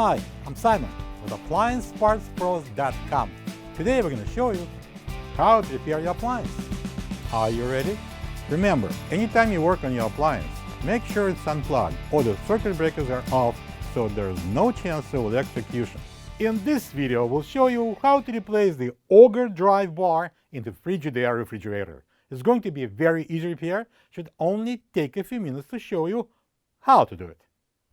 Hi, I'm Simon with AppliancePartsPros.com. Today we're going to show you how to repair your appliance. Are you ready? Remember, anytime you work on your appliance, make sure it's unplugged or the circuit breakers are off so there's no chance of electrocution. In this video, we'll show you how to replace the Auger Drive Bar in the Frigidaire refrigerator. It's going to be a very easy repair. Should only take a few minutes to show you how to do it.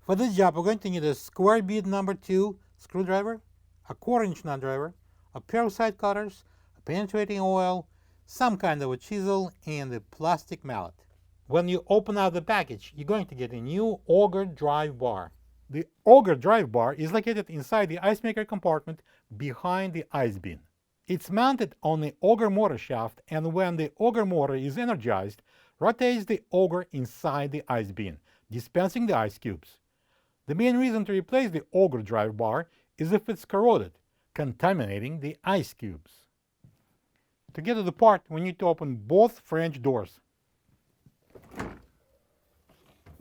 For this job, we're going to need a square bead number 2 screwdriver, a 1/4-inch nut driver, a pair of side cutters, a penetrating oil, some kind of a chisel, and a plastic mallet. When you open out the package, you're going to get a new Auger Drive Bar. The Auger Drive Bar is located inside the ice maker compartment behind the ice bin. It's mounted on the auger motor shaft, and when the auger motor is energized, rotates the auger inside the ice bin, dispensing the ice cubes. The main reason to replace the Auger Drive Bar is if it's corroded, contaminating the ice cubes. To get to the part, we need to open both French doors.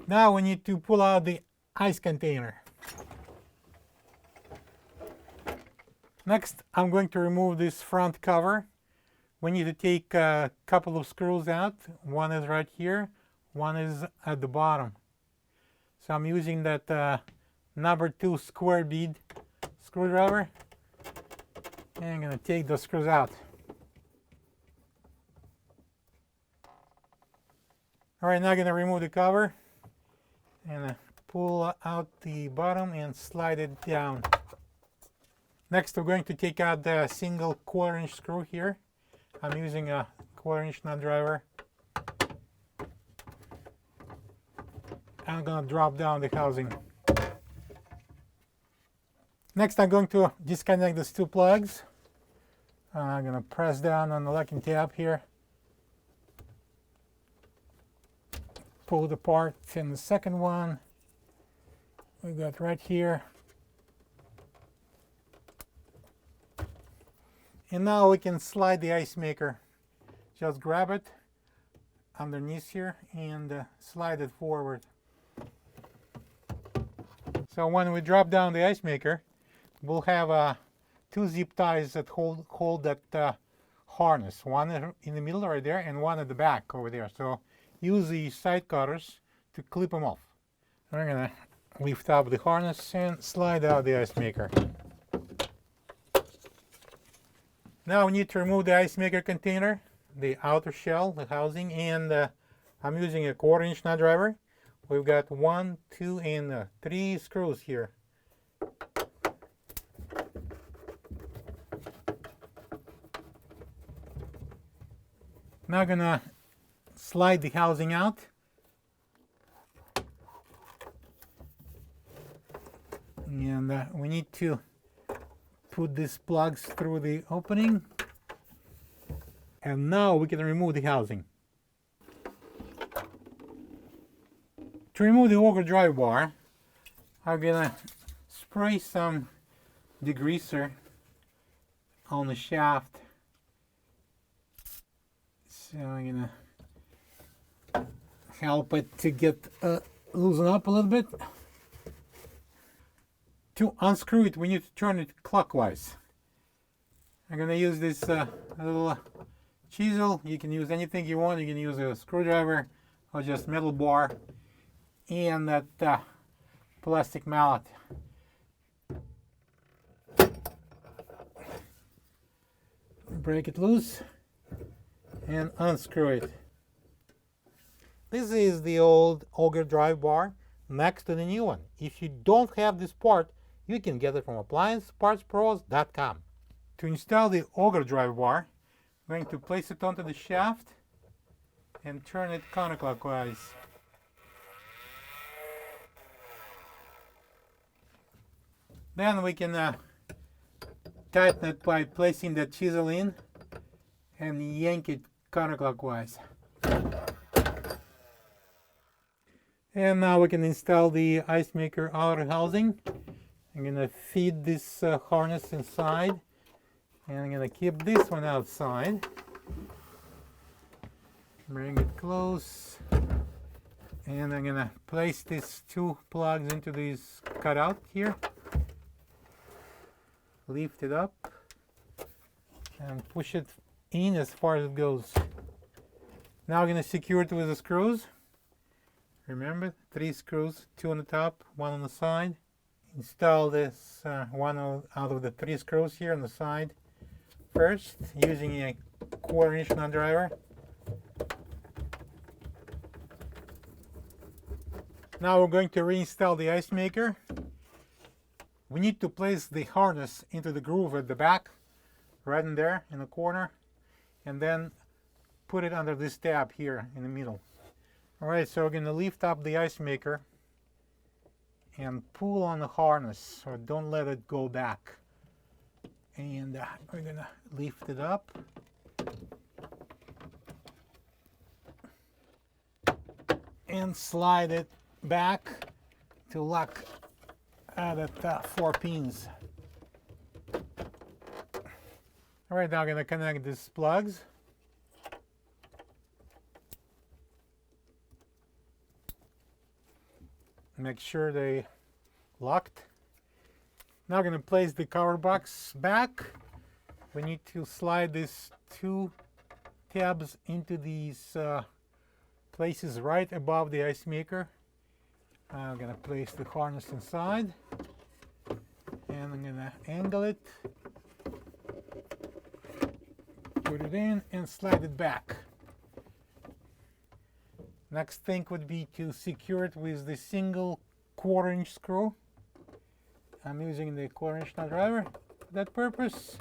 Now we need to pull out the ice container. Next, I'm going to remove this front cover. We need to take a couple of screws out. One is right here, one is at the bottom. So I'm using that number 2 square bead screwdriver, and I'm going to take those screws out. All right, now I'm going to remove the cover and pull out the bottom and slide it down. Next, we're going to take out the single 1/4-inch screw here. I'm using a 1/4-inch nut driver. I'm going to drop down the housing. Next, I'm going to disconnect these 2 plugs. I'm going to press down on the locking tab here. Pull it apart, and the second one we got right here. And now we can slide the ice maker. Just grab it underneath here and slide it forward. So when we drop down the ice maker, we'll have 2 zip ties that hold that harness. One in the middle right there and one at the back over there. So use the side cutters to clip them off. We're going to lift up the harness and slide out the ice maker. Now we need to remove the ice maker container, the outer shell, the housing, and I'm using a 1/4-inch nut driver. We've got 1, 2, and 3 screws here. Now I'm gonna slide the housing out. And we need to put these plugs through the opening. And now we can remove the housing. To remove the Auger Drive Bar, I'm gonna spray some degreaser on the shaft. So I'm gonna help it to get loosen up a little bit. To unscrew it, we need to turn it clockwise. I'm gonna use this little chisel. You can use anything you want. You can use a screwdriver or just metal bar, and that plastic mallet. Break it loose and unscrew it. This is the old Auger Drive Bar next to the new one. If you don't have this part, you can get it from AppliancePartsPros.com. To install the Auger Drive Bar, I'm going to place it onto the shaft and turn it counterclockwise. Then we can tighten it by placing the chisel in and yank it counterclockwise. And now we can install the ice maker outer housing. I'm going to feed this harness inside, and I'm going to keep this one outside. Bring it close, and I'm going to place these 2 plugs into this cutout here. lift it up and push it in as far as it goes. Now we're going to secure it with the screws. Remember, 3 screws, 2 on the top, 1 on the side. Install this one out of the 3 screws here on the side first, using a 1/4-inch nut driver. Now we're going to reinstall the ice maker. We need to place the harness into the groove at the back, right in there in the corner, and then put it under this tab here in the middle. Alright, so we're going to lift up the ice maker and pull on the harness, so don't let it go back. And we're going to lift it up. And slide it back to lock at 4 pins. Alright, now I'm going to connect these plugs. Make sure they locked. Now I'm going to place the cover box back. We need to slide these 2 tabs into these places right above the ice maker. I'm going to place the harness inside, and I'm going to angle it, put it in, and slide it back. Next thing would be to secure it with the single 1/4-inch screw. I'm using the 1/4-inch nut driver for that purpose.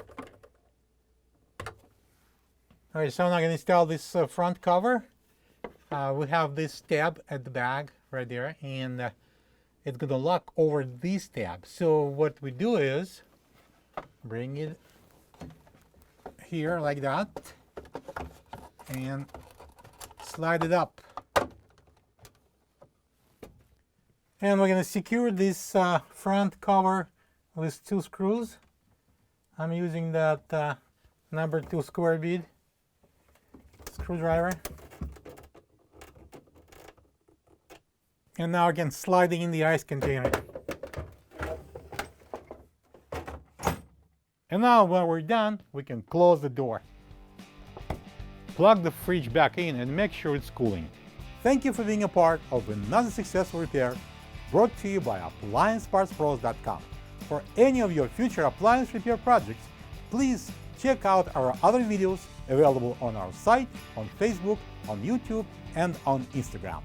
Alright, so now I'm going to install this front cover. We have this tab at the back right there, and it's going to lock over this tab. So what we do is bring it here like that and slide it up. And we're going to secure this front cover with 2 screws. I'm using that number 2 square bead screwdriver. And now again, sliding in the ice container. And now when we're done, we can close the door. Plug the fridge back in and make sure it's cooling. Thank you for being a part of another successful repair brought to you by AppliancePartsPros.com. For any of your future appliance repair projects, please check out our other videos available on our site, on Facebook, on YouTube, and on Instagram.